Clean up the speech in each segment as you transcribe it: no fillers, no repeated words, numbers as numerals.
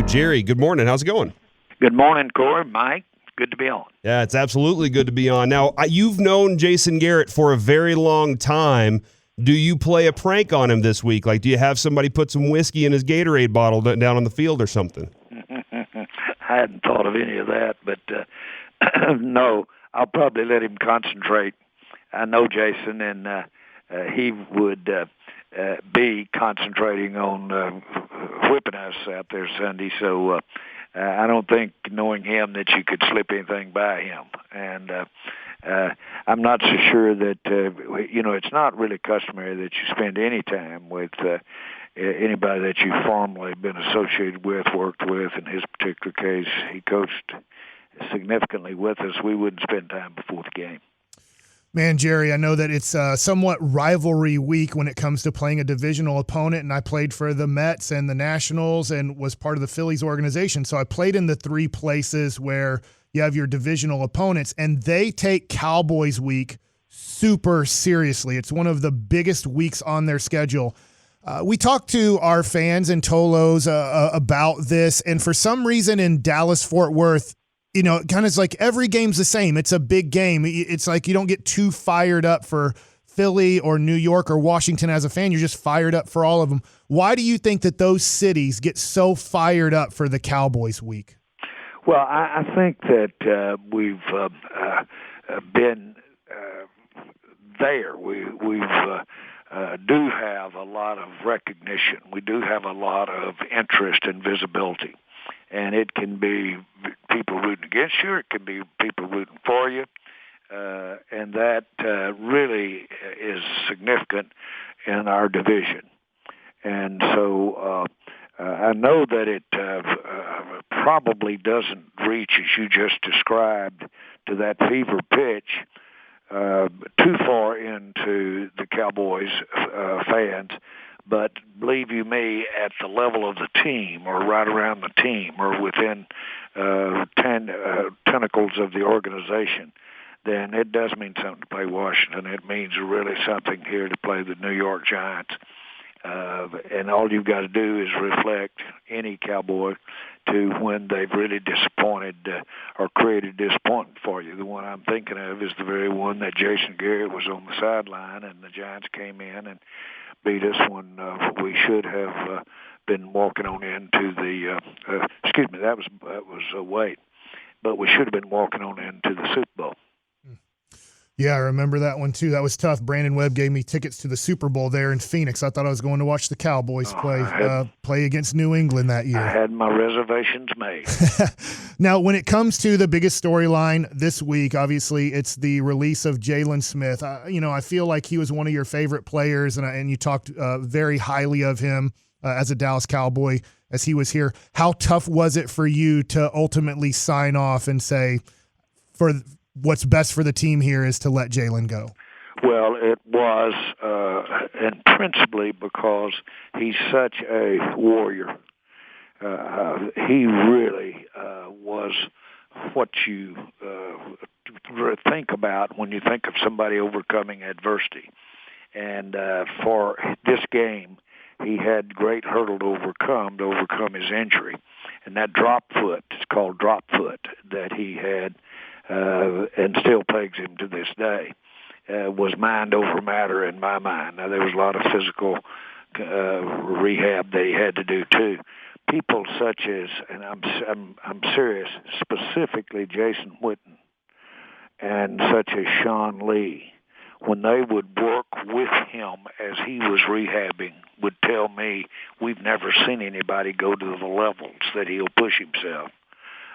with Jerry. Good morning. How's it going? Good morning, Corey. Mike, good to be on. Yeah, it's absolutely good to be on. Now, you've known Jason Garrett for a very long time. Do you play a prank on him this week? Like, do you have somebody put some whiskey in his Gatorade bottle down on the field or something? I hadn't thought of any of that, but no, I'll probably let him concentrate. I know Jason, and he would be concentrating on whipping us out there Sunday, so I don't think, knowing him, that you could slip anything by him. And I'm not so sure that, it's not really customary that you spend any time with anybody that you've formerly been associated with, worked with. In his particular case, he coached significantly with us. We wouldn't spend time before the game. Man, Jerry, I know that it's somewhat rivalry week when it comes to playing a divisional opponent, and I played for the Mets and the Nationals and was part of the Phillies organization. So I played in the three places where you have your divisional opponents, and they take Cowboys week super seriously. It's one of the biggest weeks on their schedule. We talked to our fans and Tolos about this, and for some reason in Dallas-Fort Worth, it kind of is like every game's the same. It's a big game. It's like you don't get too fired up for Philly or New York or Washington as a fan. You're just fired up for all of them. Why do you think that those cities get so fired up for the Cowboys week? Well, I think that we've been there. We do have a lot of recognition. We do have a lot of interest and visibility. And it can be people rooting against you, it can be people rooting for you, and that really is significant in our division. And so I know that it probably doesn't reach, as you just described, to that fever pitch too far into the Cowboys fans. But believe you me, at the level of the team, or right around the team, or within tentacles of the organization, then it does mean something to play Washington. It means really something here to play the New York Giants. And all you've got to do is reflect any Cowboy to when they've really disappointed or created disappointment for you. The one I'm thinking of is the very one that Jason Garrett was on the sideline, and the Giants came in and beat us when we should have been walking on into the that was away, but we should have been walking on into the Super Bowl. Yeah, I remember that one too. That was tough. Brandon Webb gave me tickets to the Super Bowl there in Phoenix. I thought I was going to watch the Cowboys play against New England that year. I had my reservations made. Now, when it comes to the biggest storyline this week, obviously it's the release of Jalen Smith. I feel like he was one of your favorite players, and you talked very highly of him as a Dallas Cowboy as he was here. How tough was it for you to ultimately sign off and say, for what's best for the team here is to let Jaylon go? Well, it was, and principally because he's such a warrior. He really was what you think about when you think of somebody overcoming adversity. And for this game, he had great hurdle to overcome his injury. And that drop foot, it's called drop foot, that he had, and still plagues him to this day, was mind over matter in my mind. Now, there was a lot of physical rehab that he had to do too. People such as, and I'm serious, specifically Jason Witten and such as Sean Lee, when they would work with him as he was rehabbing, would tell me, we've never seen anybody go to the levels that he'll push himself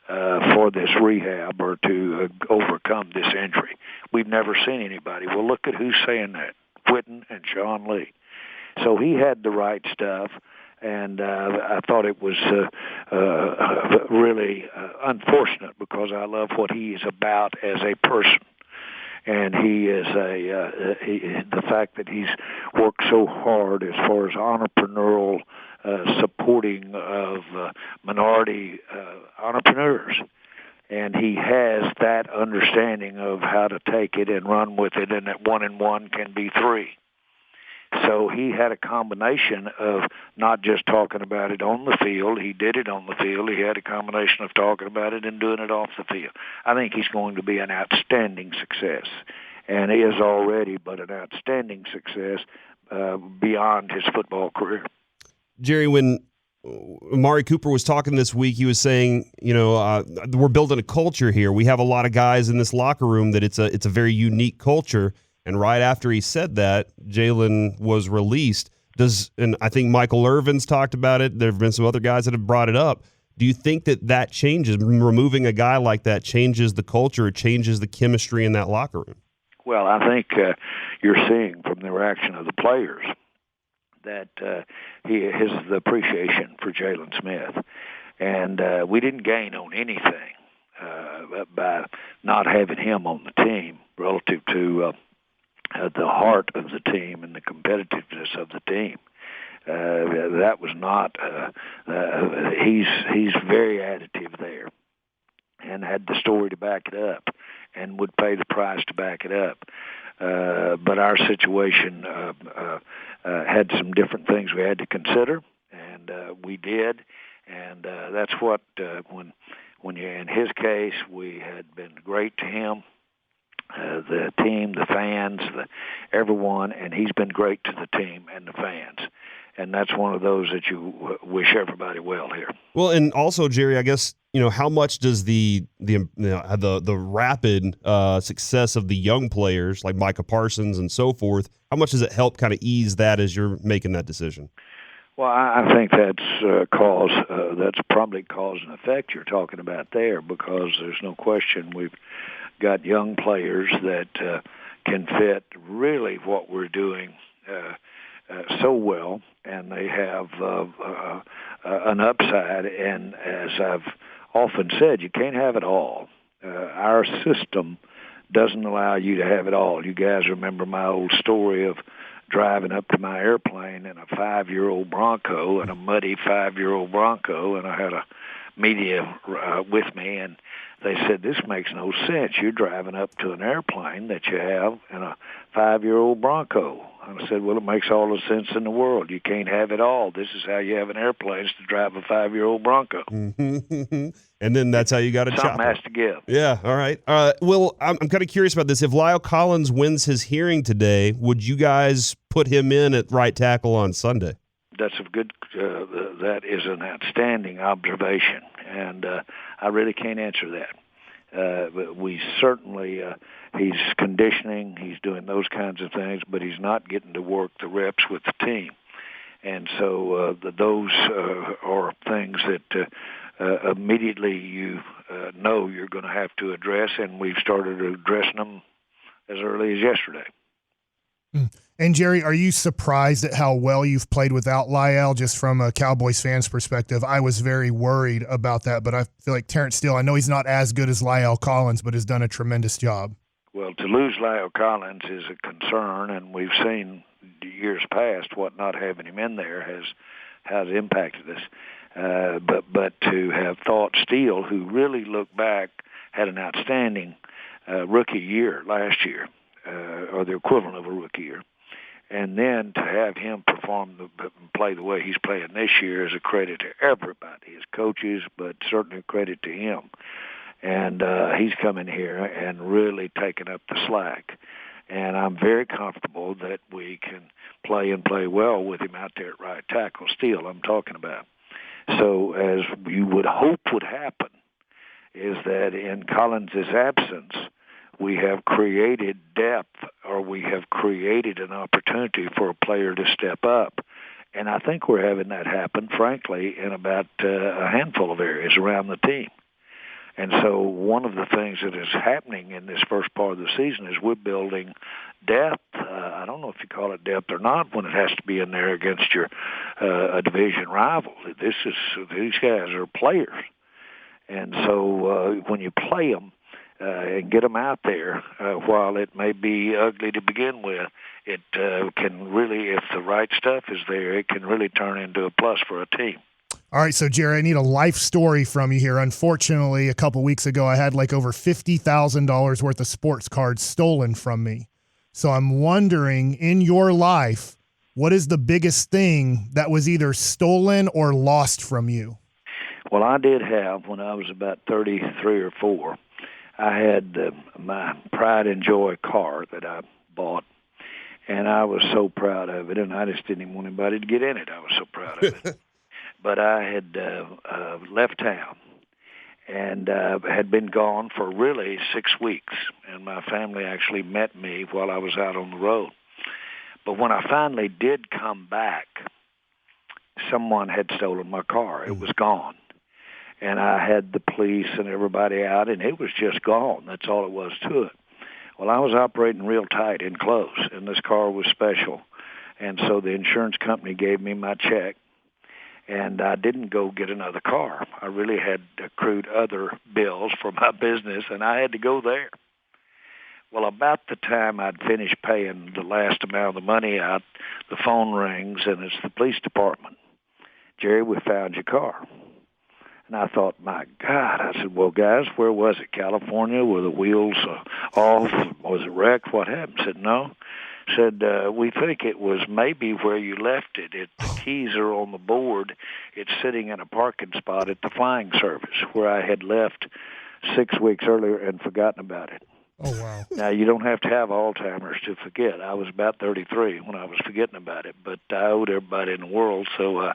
for this rehab or to overcome this injury. We've never seen anybody. Well, look at who's saying that, Witten and Sean Lee. So he had the right stuff, and I thought it was really unfortunate because I love what he is about as a person. And he is the fact that he's worked so hard as far as entrepreneurial supporting of minority entrepreneurs. And he has that understanding of how to take it and run with it, and that 1 and 1 can be 3. So he had a combination of not just talking about it on the field. He did it on the field. He had a combination of talking about it and doing it off the field. I think he's going to be an outstanding success, and he is already, but an outstanding success beyond his football career. Jerry, when Amari Cooper was talking this week, he was saying, we're building a culture here. We have a lot of guys in this locker room that it's a very unique culture. And right after he said that, Jaylon was released. And I think Michael Irvin's talked about it. There have been some other guys that have brought it up. Do you think that changes, removing a guy like that changes the culture, changes the chemistry in that locker room? Well, I think you're seeing from the reaction of the players that his appreciation for Jalen Smith. And we didn't gain on anything by not having him on the team relative to the heart of the team and the competitiveness of the team. That was not. He's very additive there, and had the story to back it up, and would pay the price to back it up. But our situation had some different things we had to consider, and we did. And that's what when you're in his case, we had been great to him. The team, the fans, everyone, and he's been great to the team and the fans. And that's one of those that you wish everybody well here. Well, and also, Jerry, I guess, how much does the rapid success of the young players like Micah Parsons and so forth, how much does it help kind of ease that as you're making that decision? Well, I think that's probably cause and effect you're talking about there, because there's no question we've got young players that can fit really what we're doing so well, and they have an upside. And as I've often said, you can't have it all. Our system doesn't allow you to have it all. You guys remember my old story of driving up to my airplane in a 5-year-old Bronco, and a muddy 5-year-old Bronco, and I had a media with me, and they said, this makes no sense. You're driving up to an airplane that you have in a 5-year-old Bronco. And I said, well, it makes all the sense in the world. You can't have it all. This is how you have an airplane, is to drive a 5-year-old Bronco. And then that's how you got to chop it. Something has to give. Yeah, all right. Well, I'm kind of curious about this. If Lyle Collins wins his hearing today, would you guys put him in at right tackle on Sunday? That's a good. That is an outstanding observation, and I really can't answer that. But we certainly, he's conditioning, he's doing those kinds of things, but he's not getting to work the reps with the team, and so those are things that immediately you know you're going to have to address, and we've started addressing them as early as yesterday. And, Jerry, are you surprised at how well you've played without Lyle, just from a Cowboys fan's perspective? I was very worried about that, but I feel like Terrence Steele, I know he's not as good as Lyle Collins, but has done a tremendous job. Well, to lose Lyle Collins is a concern, and we've seen years past what not having him in there has impacted us. But to have thought Steele, who really looked back, had an outstanding rookie year last year, or the equivalent of a rookie year. And then to have him play the way he's playing this year is a credit to everybody, his coaches, but certainly a credit to him. And he's come in here and really taken up the slack. And I'm very comfortable that we can play well with him out there at right tackle. Steele, I'm talking about. So as you would hope would happen is that in Collins' absence, we have created depth, or we have created an opportunity for a player to step up. And I think we're having that happen, frankly, in about a handful of areas around the team. And so one of the things that is happening in this first part of the season is we're building depth. I don't know if you call it depth or not when it has to be in there against your a division rival. These guys are players. And so when you play them, and get them out there, while it may be ugly to begin with, it can really, if the right stuff is there, it can really turn into a plus for a team. All right, so, Jerry, I need a life story from you here. Unfortunately, a couple weeks ago, I had like over $50,000 worth of sports cards stolen from me. So I'm wondering, in your life, what is the biggest thing that was either stolen or lost from you? Well, I did have, when I was about 33 or 4, I had my Pride and Joy car that I bought, and I was so proud of it, and I just didn't even want anybody to get in it. I was so proud of it. But I had left town and had been gone for really 6 weeks, and my family actually met me while I was out on the road. But when I finally did come back, someone had stolen my car. It was gone. And I had the police and everybody out, and it was just gone. That's all it was to it. Well, I was operating real tight and close, and this car was special. And so the insurance company gave me my check, and I didn't go get another car. I really had accrued other bills for my business, and I had to go there. Well, about the time I'd finished paying the last amount of the money out, the phone rings, and it's the police department. Jerry, we found your car. And I thought, my God. I said, well, guys, where was it? California? Were the wheels off? Was it wrecked? What happened? Said, no. Said, we think it was maybe where you left it. The keys are on the board. It's sitting in a parking spot at the flying service where I had left 6 weeks earlier and forgotten about it. Oh, wow. Now, you don't have to have Alzheimer's to forget. I was about 33 when I was forgetting about it, but I owed everybody in the world, so I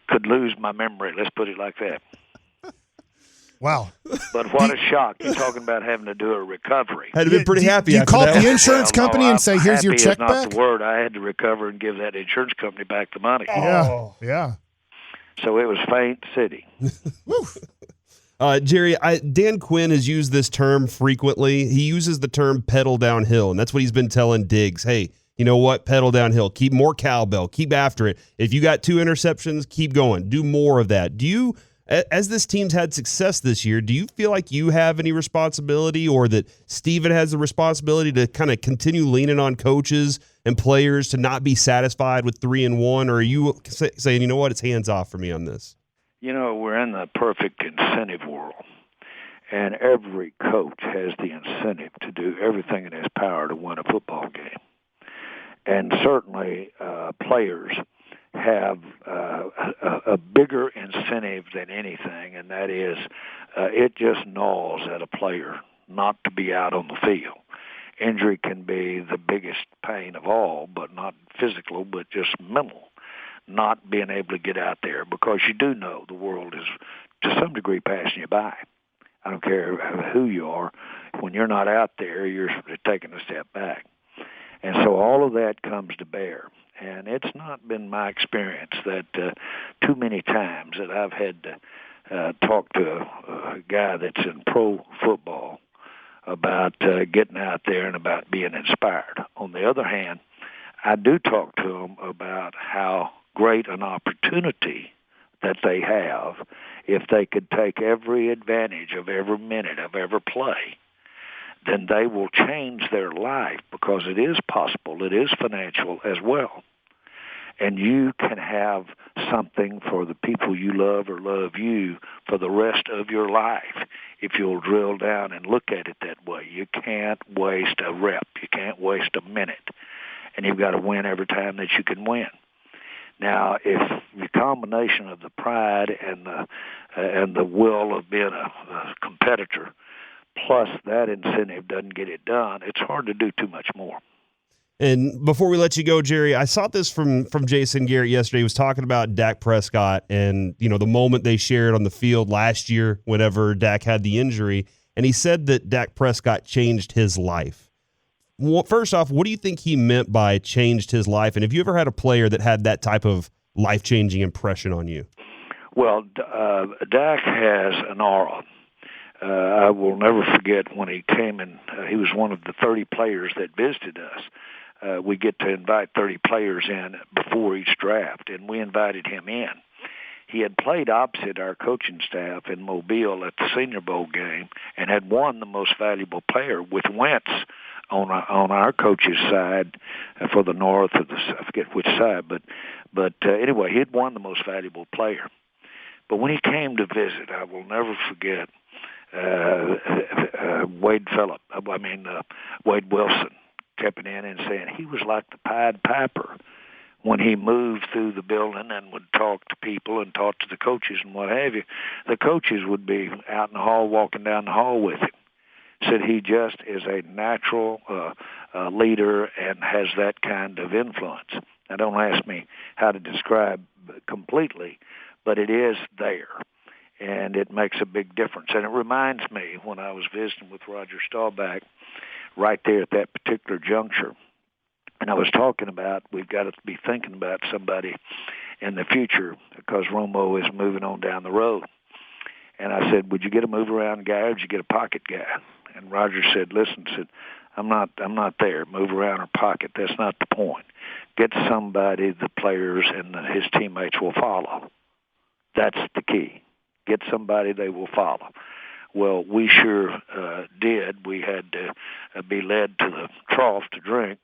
could lose my memory. Let's put it like that. Wow. But what a shock. You're talking about having to do a recovery. Had been pretty happy You after called that. the insurance company and say, here's your check happy is not back? the word. I had to recover and give that insurance company back the money. Yeah. So it was faint city. Jerry, Dan Quinn has used this term frequently. He uses the term pedal downhill, and that's what he's been telling Diggs. Hey, you know what? Pedal downhill. Keep more cowbell. Keep after it. If you got 2 interceptions, keep going. Do more of that. Do you, as this team's had success this year, do you feel like you have any responsibility, or that Steven has the responsibility to kind of continue leaning on coaches and players to not be satisfied with 3-1, or are you saying, you know what, it's hands off for me on this? You know, we're in the perfect incentive world, and every coach has the incentive to do everything in his power to win a football game. And certainly players have a bigger incentive than anything, and that is it just gnaws at a player not to be out on the field. Injury can be the biggest pain of all, but not physical, but just mental. Not being able to get out there, because you do know the world is to some degree passing you by. I don't care who you are. When you're not out there, you're taking a step back. And so all of that comes to bear. And it's not been my experience that too many times that I've had to talk to a guy that's in pro football about getting out there and about being inspired. On the other hand, I do talk to them about how great an opportunity that they have if they could take every advantage of every minute of every play. Then they will change their life, because it is possible. It is financial as well. And you can have something for the people you love or love you for the rest of your life if you'll drill down and look at it that way. You can't waste a rep. You can't waste a minute. And you've got to win every time that you can win. Now, if the combination of the pride and the will of being a competitor, plus that incentive doesn't get it done, it's hard to do too much more. And before we let you go, Jerry, I saw this from Jason Garrett yesterday. He was talking about Dak Prescott and, you know, the moment they shared on the field last year whenever Dak had the injury. And he said that Dak Prescott changed his life. First off, what do you think he meant by changed his life? And have you ever had a player that had that type of life-changing impression on you? Well, Dak has an aura. I will never forget when he came in. He was one of the 30 players that visited us. We get to invite 30 players in before each draft, and we invited him in. He had played opposite our coaching staff in Mobile at the Senior Bowl game and had won the most valuable player with Wentz on our coach's side for the North, or I forget which side, but anyway, he had won the most valuable player. But when he came to visit, I will never forget Wade Wilson stepping in and saying he was like the Pied Piper. when he moved through the building and would talk to people and talk to the coaches and what have you, the coaches would be out in the hall, walking down the hall with him. Said he just is a natural leader and has that kind of influence. Now, don't ask me how to describe completely, but it is there, and it makes a big difference. And it reminds me when I was visiting with Roger Staubach right there at that particular juncture, and I was talking about we've got to be thinking about somebody in the future because Romo is moving on down the road. And I said, would you get a move-around guy or would you get a pocket guy? And Roger said, listen, I'm not there. Move around or pocket. That's not the point. Get somebody the players and his teammates will follow. That's the key. Get somebody they will follow. Well, we sure did. We had to be led to the trough to drink.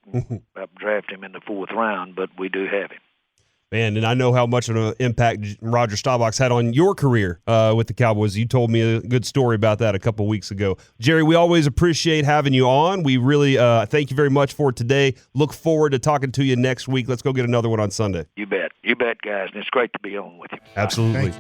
Draft him in the 4th round, but we do have him. Man, and I know how much of an impact Roger Staubach's had on your career with the Cowboys. You told me a good story about that a couple weeks ago. Jerry, we always appreciate having you on. We really thank you very much for today. Look forward to talking to you next week. Let's go get another one on Sunday. You bet. You bet, guys. And it's great to be on with you. Absolutely.